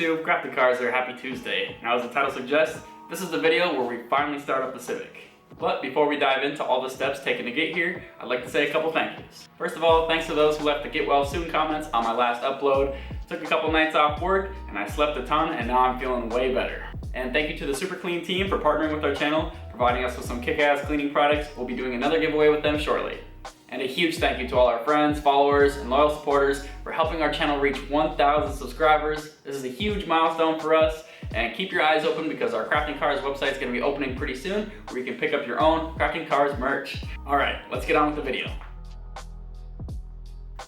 YouTube, Crafted Cars there, happy Tuesday. Now as the title suggests, this is the video where we finally start up the Civic. But before we dive into all the steps taken to get here, I'd like to say a couple thank yous. First of all, thanks to those who left the get well soon comments on my last upload. Took a couple nights off work and I slept a ton and now I'm feeling way better. And thank you to the Super Clean team for partnering with our channel, providing us with some kick-ass cleaning products. We'll be doing another giveaway with them shortly. And a huge thank you to all our friends, followers, and loyal supporters for helping our channel reach 1,000 subscribers. This is a huge milestone for us, and keep your eyes open because our Crafting Cars website is going to be opening pretty soon, where you can pick up your own Crafting Cars merch. Alright, let's get on with the video.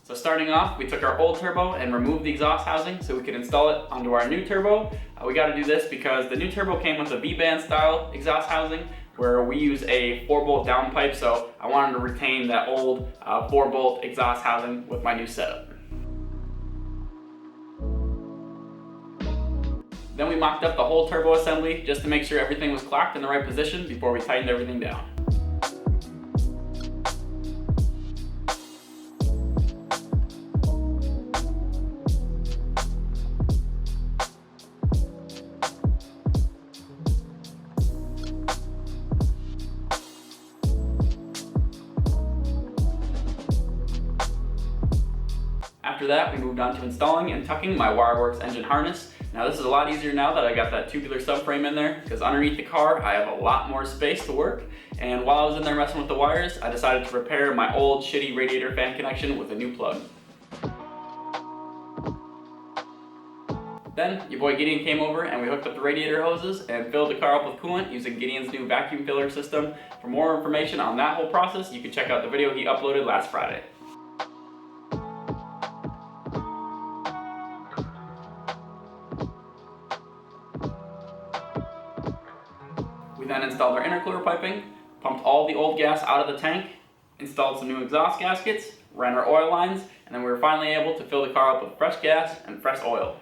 So starting off, we took our old turbo and removed the exhaust housing so we could install it onto our new turbo. We got to do this because the new turbo came with a V-band style exhaust housing, where we use a 4-bolt downpipe, so I wanted to retain that old 4-bolt exhaust housing with my new setup. Then we mocked up the whole turbo assembly just to make sure everything was clocked in the right position before we tightened everything down. After that, we moved on to installing and tucking my Wireworks engine harness. Now this is a lot easier now that I got that tubular subframe in there, because underneath the car I have a lot more space to work. And while I was in there messing with the wires, I decided to repair my old shitty radiator fan connection with a new plug. Then your boy Gideon came over and we hooked up the radiator hoses and filled the car up with coolant using Gideon's new vacuum filler system. For more information on that whole process, you can check out the video he uploaded last Friday. We then installed our intercooler piping, pumped all the old gas out of the tank, installed some new exhaust gaskets, ran our oil lines, and then we were finally able to fill the car up with fresh gas and fresh oil.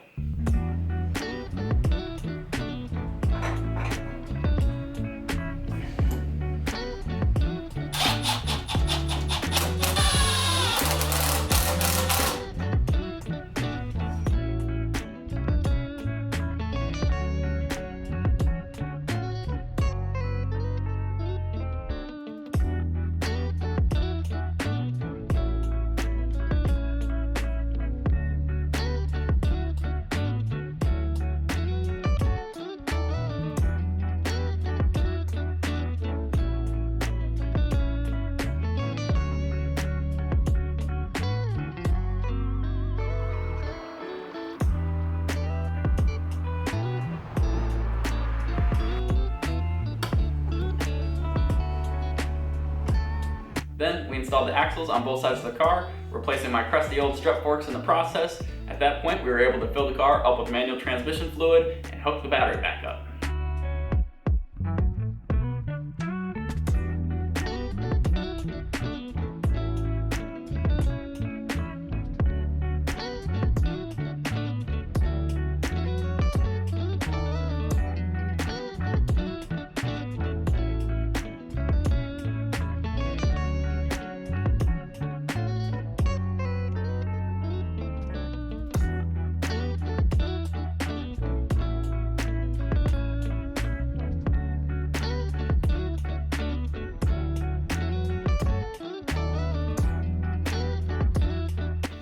Then we installed the axles on both sides of the car, replacing my crusty old strut forks in the process. At that point, we were able to fill the car up with manual transmission fluid and hook the battery back up.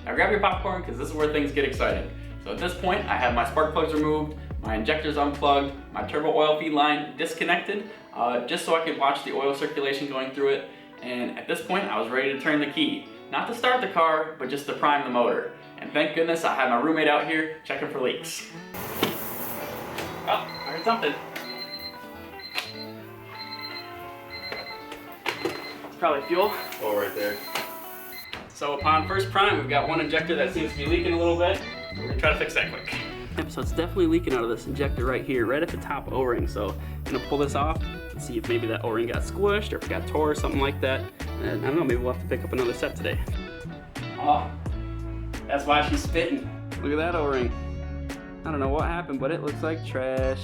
Now grab your popcorn because this is where things get exciting. So at this point, I have my spark plugs removed, my injectors unplugged, my turbo oil feed line disconnected, just so I could watch the oil circulation going through it. And at this point, I was ready to turn the key. Not to start the car, but just to prime the motor. And thank goodness I had my roommate out here checking for leaks. Oh, I heard something. It's probably fuel. Oh, right there. So upon first prime, we've got one injector that seems to be leaking a little bit. We're gonna try to fix that quick. Yep, so it's definitely leaking out of this injector right here, right at the top O-ring. So I'm gonna pull this off and see if maybe that O-ring got squished or if it got tore or something like that. And I don't know, maybe we'll have to pick up another set today. Oh, that's why she's spitting. Look at that O-ring. I don't know what happened, but it looks like trash.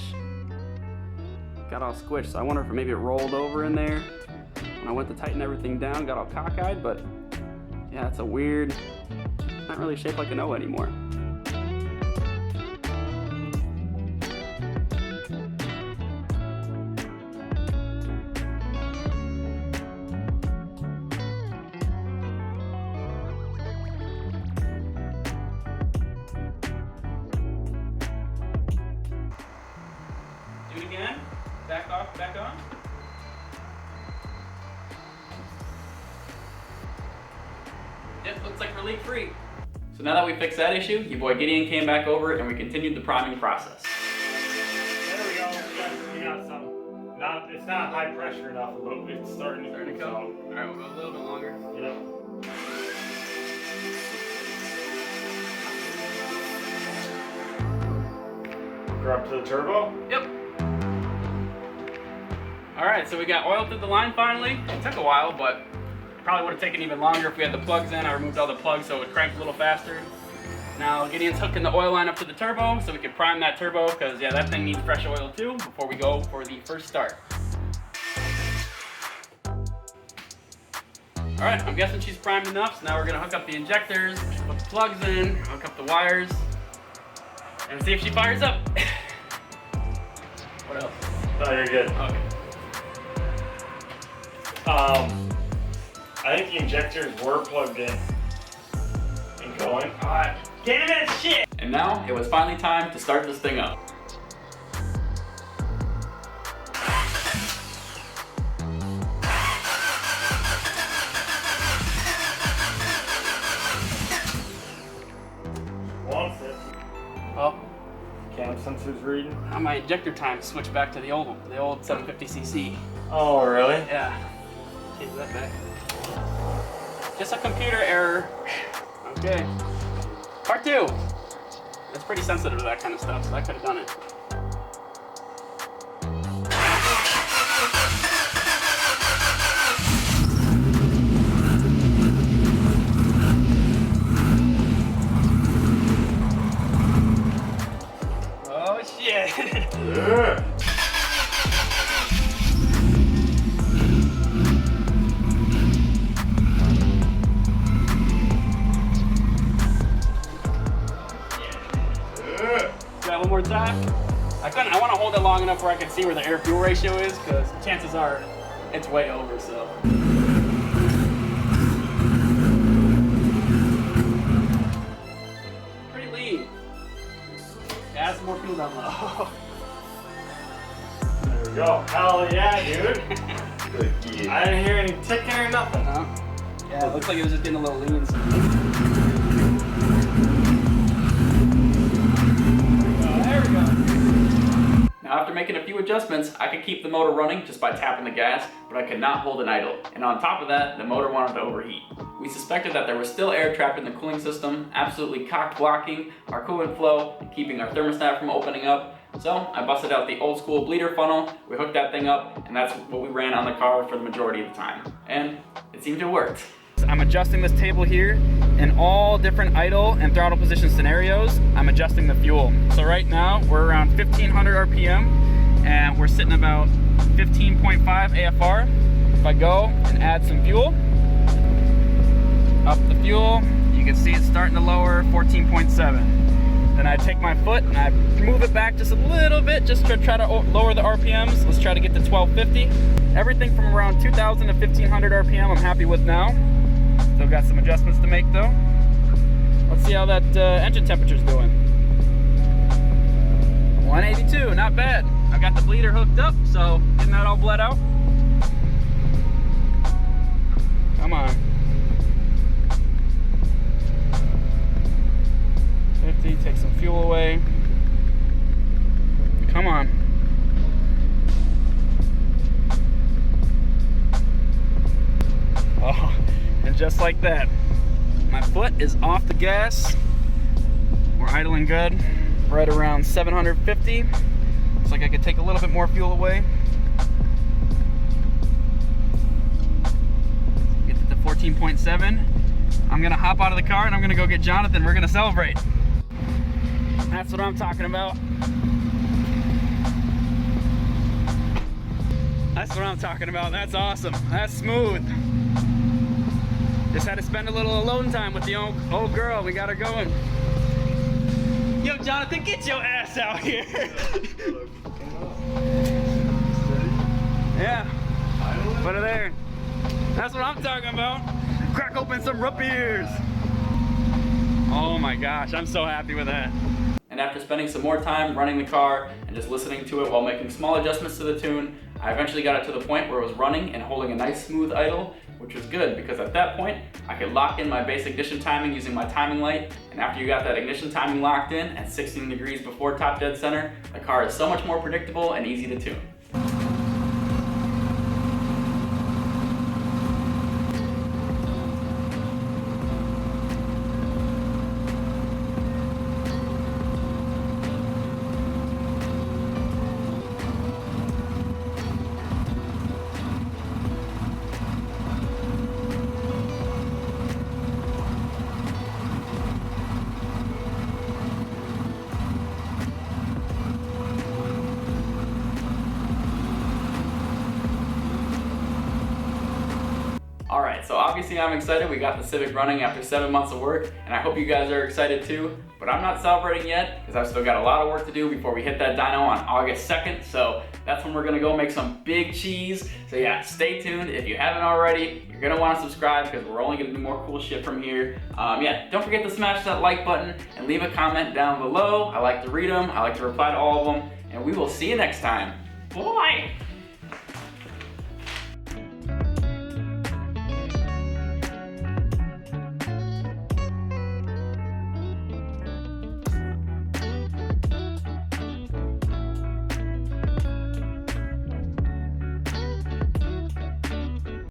Got all squished, so I wonder if maybe it rolled over in there. When I went to tighten everything down, got all cockeyed, but yeah, it's a weird, not really shaped like an O anymore. Do it again. Back off, back on. Yep, looks like we're leak free. So now that we fixed that issue, your boy Gideon came back over and we continued the priming process. There we go. We got some. It's not high pressure enough, but it's starting to come. Alright, we'll go a little bit longer. Yep. We're up to the turbo? Yep. Alright, so we got oil through the line finally. It took a while, but probably would have taken even longer if we had the plugs in. I removed all the plugs so it cranked a little faster. Now Gideon's hooking the oil line up to the turbo so we can prime that turbo because yeah, that thing needs fresh oil too before we go for the first start. Alright, I'm guessing she's primed enough, so now we're gonna hook up the injectors, put the plugs in, hook up the wires, and see if she fires up. What else? No, you're good. Okay. I think the injectors were plugged in and going. God damn it, shit! And now it was finally time to start this thing up. Oh, Cam sensor's reading. now my injector time switched back to the old 750cc. Oh, really? Yeah. Change that back. Just a computer error. Okay. Part 2. It's pretty sensitive to that kind of stuff, so I could have done it. Oh shit! Yeah. Try one more time. I want to hold it long enough where I can see where the air-fuel ratio is, because chances are it's way over, so. Pretty lean. Yeah, add some more fuel down low. There we go. Hell yeah, dude. I didn't hear any ticking or nothing. Yeah, it looks like it was just getting a little lean. There we go. Now after making a few adjustments, I could keep the motor running just by tapping the gas, but I could not hold it idle. And on top of that, the motor wanted to overheat. We suspected that there was still air trapped in the cooling system, absolutely cock blocking our coolant flow and keeping our thermostat from opening up. So I busted out the old school bleeder funnel, we hooked that thing up, and that's what we ran on the car for the majority of the time. And it seemed to have worked. I'm adjusting this table here in all different idle and throttle position scenarios. I'm adjusting the fuel. So right now we're around 1500 RPM and we're sitting about 15.5 AFR. If I go and add some fuel, up the fuel, you can see it's starting to lower, 14.7. Then I take my foot and I move it back just a little bit just to try to lower the RPMs. Let's try to get to 1250. Everything from around 2000 to 1500 RPM I'm happy with now. Still got some adjustments to make though. Let's see how that engine temperature's doing. 182, not bad. I've got the bleeder hooked up, so getting that all bled out. Come on. 50, take some fuel away. Come on. Oh, and just like that, my foot is off the gas. We're idling good, right around 750. Looks like I could take a little bit more fuel away. Get it to 14.7. I'm gonna hop out of the car and I'm gonna go get Jonathan. We're gonna celebrate. That's what I'm talking about. That's what I'm talking about. That's awesome. That's smooth. Just had to spend a little alone time with the old girl. We got her going. Yo, Jonathan, get your ass out here. Yeah. Put her there. That's what I'm talking about. Crack open some root beers. Oh my gosh, I'm so happy with that. and after spending some more time running the car and just listening to it while making small adjustments to the tune, I eventually got it to the point where it was running and holding a nice smooth idle, which was good because at that point, I could lock in my base ignition timing using my timing light, and after you got that ignition timing locked in at 16 degrees before top dead center, the car is so much more predictable and easy to tune. Alright, so obviously I'm excited we got the Civic running after 7 months of work, and I hope you guys are excited too, but I'm not celebrating yet because I've still got a lot of work to do before we hit that dyno on August 2nd, so that's when we're gonna go make some big cheese. So yeah, stay tuned. If you haven't already, you're gonna wanna subscribe because we're only gonna do more cool shit from here. Yeah, don't forget to smash that like button and leave a comment down below. I like to read them, I like to reply to all of them, and we will see you next time. Bye!